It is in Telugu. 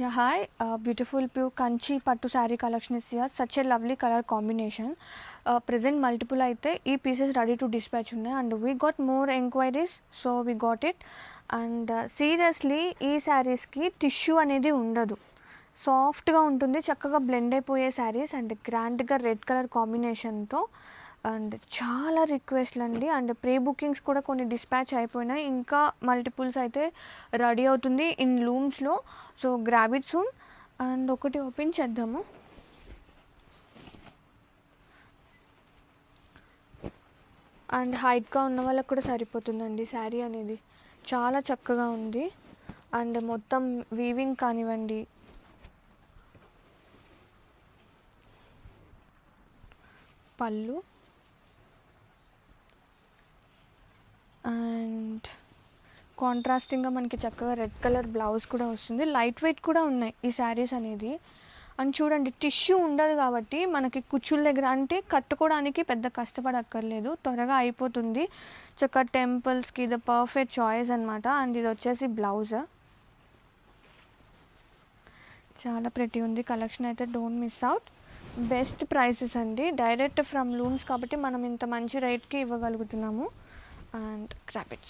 Yeah, hi. Beautiful pure Kanchi Pattu saree collection is here. Such a lovely color combination. Present multiple అయితే ఈ pieces ready to dispatch ఉన్నాయి and we got more enquiries, so we got it. And seriously ఈ శారీస్కి టిష్యూ అనేది ఉండదు, సాఫ్ట్గా ఉంటుంది, చక్కగా బ్లెండ్ అయిపోయే శారీస్ అండ్ గ్రాండ్గా రెడ్ కలర్ కాంబినేషన్తో అండ్ చాలా రిక్వెస్ట్లు అండి. అండ్ ప్రీ బుకింగ్స్ కూడా కొన్ని డిస్పాచ్ అయిపోయినాయి, ఇంకా మల్టిపుల్స్ అయితే రెడీ అవుతుంది ఇన్ లూమ్స్లో. So grab it soon. And ఒకటి ఓపెన్ చేద్దాము. అండ్ హైట్గా ఉన్న వాళ్ళకి కూడా సరిపోతుందండి శారీ అనేది, చాలా చక్కగా ఉంది. అండ్ మొత్తం వీవింగ్ కానివ్వండి, పళ్ళు అండ్ కాంట్రాస్టింగ్గా మనకి చక్కగా రెడ్ కలర్ బ్లౌజ్ కూడా వస్తుంది. లైట్ వెయిట్ కూడా ఉన్నాయి ఈ శారీస్ అనేది. అండ్ చూడండి, టిష్యూ ఉండదు కాబట్టి మనకి కుచ్చుల దగ్గర అంటే కట్టుకోవడానికి పెద్ద కష్టపడక్కర్లేదు, త్వరగా అయిపోతుంది. చక్కగా టెంపుల్స్కి ఇది పర్ఫెక్ట్ చాయిస్ అనమాట. అండ్ ఇది వచ్చేసి బ్లౌజ్, చాలా ప్రెటీ ఉంది కలెక్షన్ అయితే. Don't miss out. Best prices అండి, డైరెక్ట్ ఫ్రమ్ లూమ్స్ కాబట్టి మనం ఇంత మంచి రేట్కి ఇవ్వగలుగుతున్నాము. And grab it.